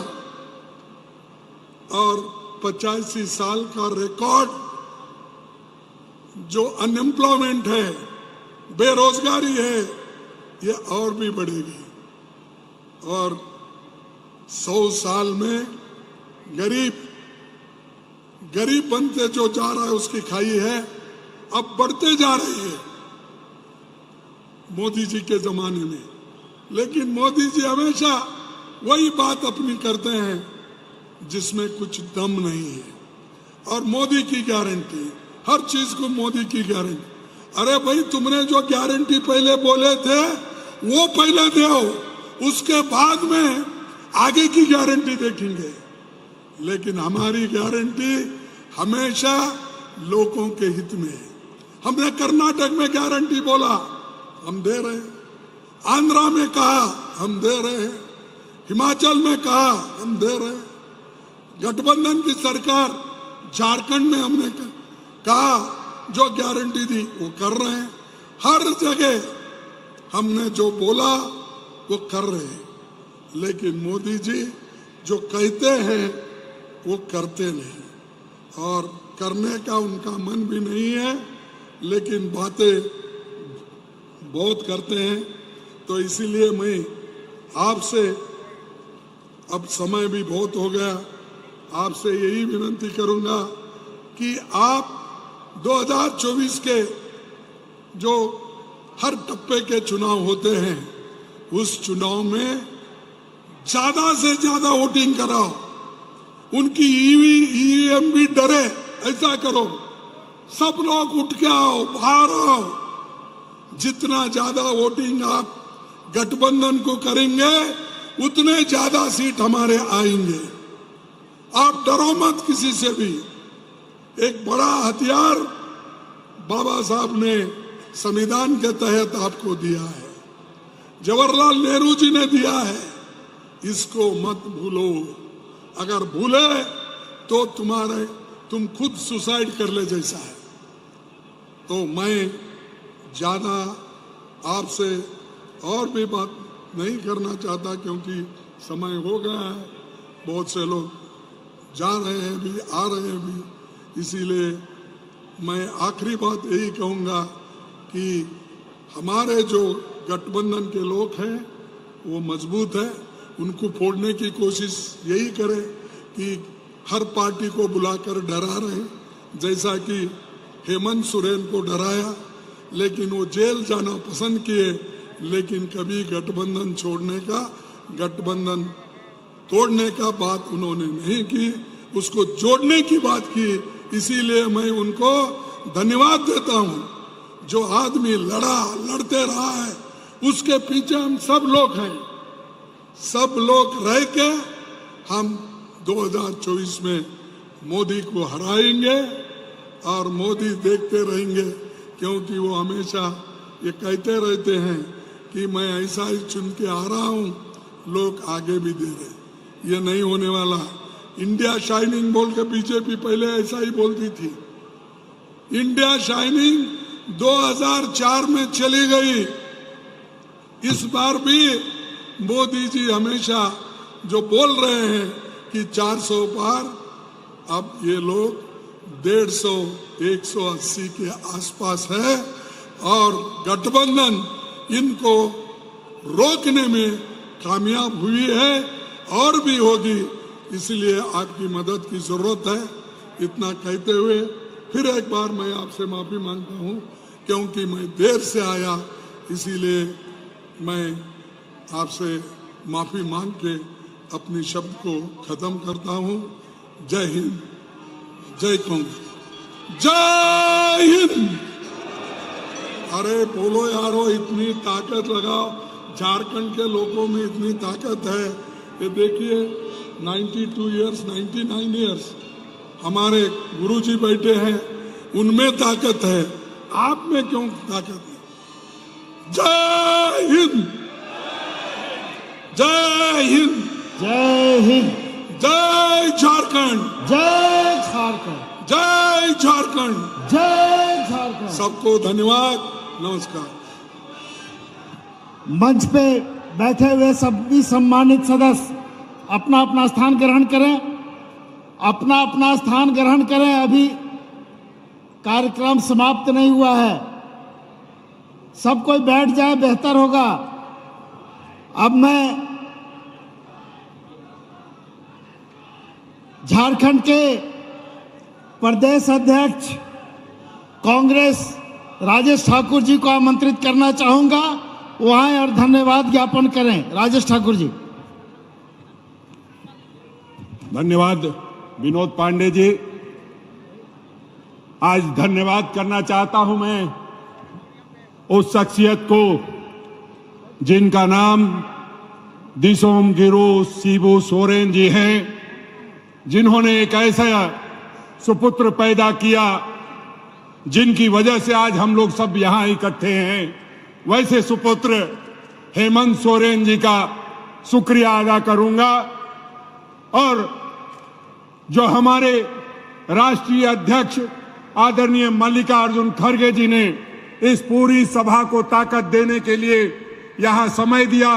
और 85 साल का रिकॉर्ड जो अनएम्प्लॉयमेंट है, बेरोजगारी है, ये और भी बढ़ेगी। और 100 साल में गरीब बनते जो जा रहा है उसकी खाई है अब बढ़ते जा रही है मोदी जी के जमाने में। लेकिन मोदी जी हमेशा वही बात अपनी करते हैं जिसमें कुछ दम नहीं है। और मोदी की गारंटी, हर चीज को मोदी की गारंटी। अरे भाई, तुमने जो गारंटी पहले बोले थे वो पहले दो, उसके बाद में आगे की गारंटी देखेंगे। लेकिन हमारी गारंटी हमेशा लोगों के हित में है। हमने कर्नाटक में गारंटी बोला, हम दे रहे हैं। आंध्रा में कहा, हम दे रहे हैं, हिमाचल में कहा हम दे रहे हैं, गठबंधन की सरकार झारखंड में हमने कहा जो गारंटी दी वो कर रहे हैं, हर जगह हमने जो बोला वो कर रहे हैं। लेकिन मोदी जी जो कहते हैं वो करते नहीं और करने का उनका मन भी नहीं है, लेकिन बातें बहुत करते हैं। तो इसीलिए मैं आपसे, अब समय भी बहुत हो गया, आपसे यही विनती करूंगा कि आप 2024 के जो हर टप्पे के चुनाव होते हैं उस चुनाव में ज्यादा से ज्यादा वोटिंग कराओ, उनकी ईवीएम भी डरे ऐसा करो, सब लोग उठ के आओ, बाहर आओ, जितना ज्यादा वोटिंग आप गठबंधन को करेंगे उतने ज्यादा सीट हमारे आएंगे। आप डरो मत किसी से भी। एक बड़ा हथियार बाबा साहब ने संविधान के तहत आपको दिया है, जवाहरलाल नेहरू जी ने दिया है, इसको मत भूलो। अगर भूले तो तुम खुद सुसाइड कर ले जैसा है। तो मैं ज्यादा आपसे और भी बात नहीं करना चाहता क्योंकि समय हो गया है, बहुत से लोग जा रहे हैं भी, आ रहे हैं भी। इसीलिए मैं आखिरी बात यही कहूंगा कि हमारे जो गठबंधन के लोग हैं वो मजबूत है, उनको फोड़ने की कोशिश यही करें कि हर पार्टी को बुलाकर डरा रहे, जैसा कि हेमंत सोरेन को डराया, लेकिन वो जेल जाना पसंद किए, लेकिन कभी गठबंधन गठबंधन तोड़ने का बात उन्होंने नहीं की, उसको जोड़ने की बात की। इसीलिए मैं उनको धन्यवाद देता हूं। जो आदमी लड़ते रहा है उसके पीछे हम सब लोग हैं, सब लोग रह के हम 2024 में मोदी को हराएंगे और मोदी देखते रहेंगे, क्योंकि वो हमेशा ये कहते रहते हैं कि मैं ऐसा ही चुन के आ रहा हूं, लोग आगे भी दे रहे। ये नहीं होने वाला। इंडिया शाइनिंग बोल के बीजेपी पहले ऐसा ही बोलती थी। इंडिया शाइनिंग 2004 में चली गई। इस बार भी मोदी जी हमेशा जो बोल रहे हैं कि 400 पार, अब ये लोग 150 180 के आसपास है और गठबंधन इनको रोकने में कामयाब हुई है और भी होगी। इसलिए आपकी मदद की जरूरत है। इतना कहते हुए फिर एक बार मैं आपसे माफी मांगता हूं, क्योंकि मैं देर से आया, इसीलिए मैं आपसे माफी मांग के अपने शब्द को खत्म करता हूं। जय हिंद, जय कांग्रेस, जय हिंद। अरे बोलो यारो, इतनी ताकत लगाओ। झारखंड के लोगों में इतनी ताकत है। ये देखिए 92 इयर्स 99 इयर्स हमारे गुरुजी बैठे हैं, उनमें ताकत है, आप में क्यों ताकत है? जय हिंद, जय हिंद, जय हिंद, जय झारखंड, जय झारखंड, जय झारखंड, जय झारखंड। सबको धन्यवाद, नमस्कार। मंच पे बैठे हुए सभी सम्मानित सदस्य अपना अपना स्थान ग्रहण करें, अपना अपना स्थान ग्रहण करें। अभी कार्यक्रम समाप्त नहीं हुआ है, सब कोई बैठ जाए, बेहतर होगा। अब मैं झारखंड के प्रदेश अध्यक्ष कांग्रेस राजेश ठाकुर जी को आमंत्रित करना चाहूंगा, वो आए और धन्यवाद ज्ञापन करें। राजेश ठाकुर जी। धन्यवाद विनोद पांडे जी। आज धन्यवाद करना चाहता हूं मैं उस शख्सियत को जिनका नाम दिसोम गिरू शिबू सोरेन जी हैं, जिन्होंने एक ऐसा सुपुत्र पैदा किया जिनकी वजह से आज हम लोग सब यहां इकट्ठे हैं। वैसे सुपुत्र हेमंत सोरेन जी का शुक्रिया अदा करूंगा और जो हमारे राष्ट्रीय अध्यक्ष आदरणीय मल्लिकार्जुन खड़गे जी ने इस पूरी सभा को ताकत देने के लिए यहां समय दिया,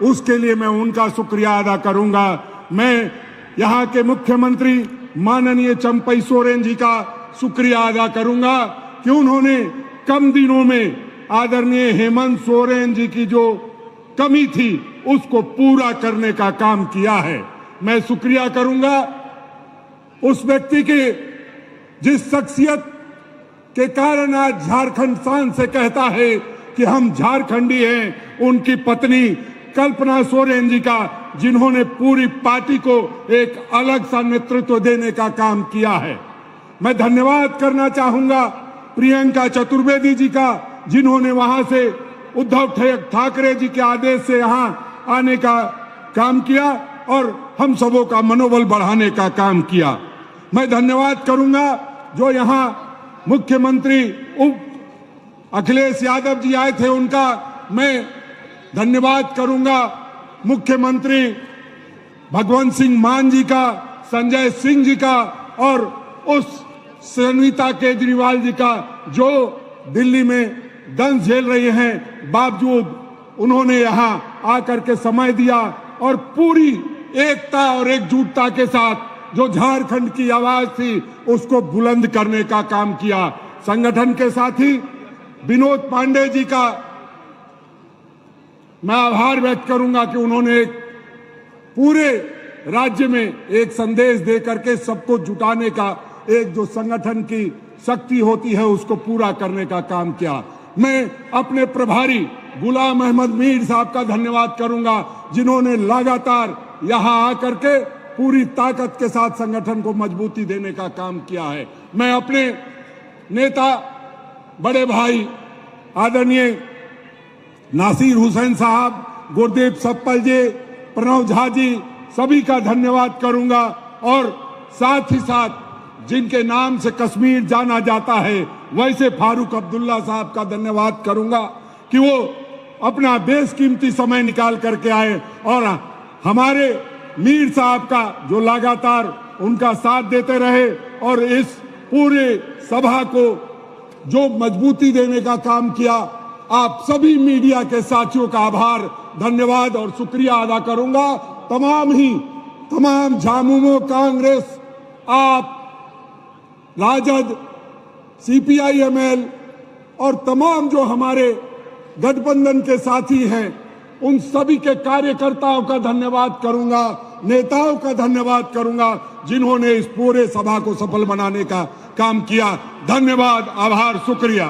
उसके लिए मैं उनका शुक्रिया अदा करूंगा। मैं यहां के मुख्यमंत्री माननीय चंपई सोरेन जी का शुक्रिया अदा करूंगा कि उन्होंने कम दिनों में आदरणीय हेमंत सोरेन जी की जो कमी थी उसको पूरा करने का काम किया है। मैं शुक्रिया करूंगा उस व्यक्ति के जिस शख्सियत के कारण आज झारखंड शान से कहता है कि हम झारखंडी हैं, उनकी पत्नी कल्पना सोरेन जी का, जिन्होंने पूरी पार्टी को एक अलग सा नेतृत्व देने का काम किया है। मैं धन्यवाद करना चाहूंगा प्रियंका चतुर्वेदी जी का, जिन्होंने वहां से उद्धव ठाकरे जी के आदेश से यहां आने का काम किया और हम सबों का मनोबल बढ़ाने का काम किया। मैं धन्यवाद करूंगा जो यहां मुख्यमंत्री अखिलेश यादव जी आए थे, उनका मैं धन्यवाद करूंगा। मुख्यमंत्री भगवंत सिंह मान जी का, संजय सिंह जी का और उस सुनीता केजरीवाल जी का, जो दिल्ली में दंश झेल रहे हैं, बावजूद उन्होंने यहां आकर के समय दिया और पूरी एकता और एकजुटता के साथ जो झारखंड की आवाज थी उसको बुलंद करने का काम किया। संगठन के साथी विनोद पांडे जी का मैं आभार व्यक्त करूंगा कि उन्होंने एक पूरे राज्य में एक संदेश दे करके सबको जुटाने का, एक जो संगठन की शक्ति होती है उसको पूरा करने का काम किया। मैं अपने प्रभारी गुलाम अहमद मीर साहब का धन्यवाद करूंगा, जिन्होंने लगातार यहां आकर के पूरी ताकत के साथ संगठन को मजबूती देने का काम किया है। मैं अपने नेता बड़े भाई आदरणीय नासिर हुसैन साहब, गुरदीप सप्पल जी, प्रणव झा जी, सभी का धन्यवाद करूंगा और साथ ही साथ जिनके नाम से कश्मीर जाना जाता है वैसे फारूक अब्दुल्ला साहब का धन्यवाद करूंगा कि वो अपना बेशकीमती समय निकाल करके आए और हमारे मीर साहब का जो लगातार उनका साथ देते रहे और इस पूरे सभा को जो मजबूती देने का काम किया। आप सभी मीडिया के साथियों का आभार, धन्यवाद और शुक्रिया अदा करूंगा। तमाम झामुमो, कांग्रेस, आप, राजद, CPI-ML और तमाम जो हमारे गठबंधन के साथी हैं, उन सभी के कार्यकर्ताओं का धन्यवाद करूंगा, नेताओं का धन्यवाद करूंगा, जिन्होंने इस पूरे सभा को सफल बनाने का काम किया। धन्यवाद, आभार, शुक्रिया।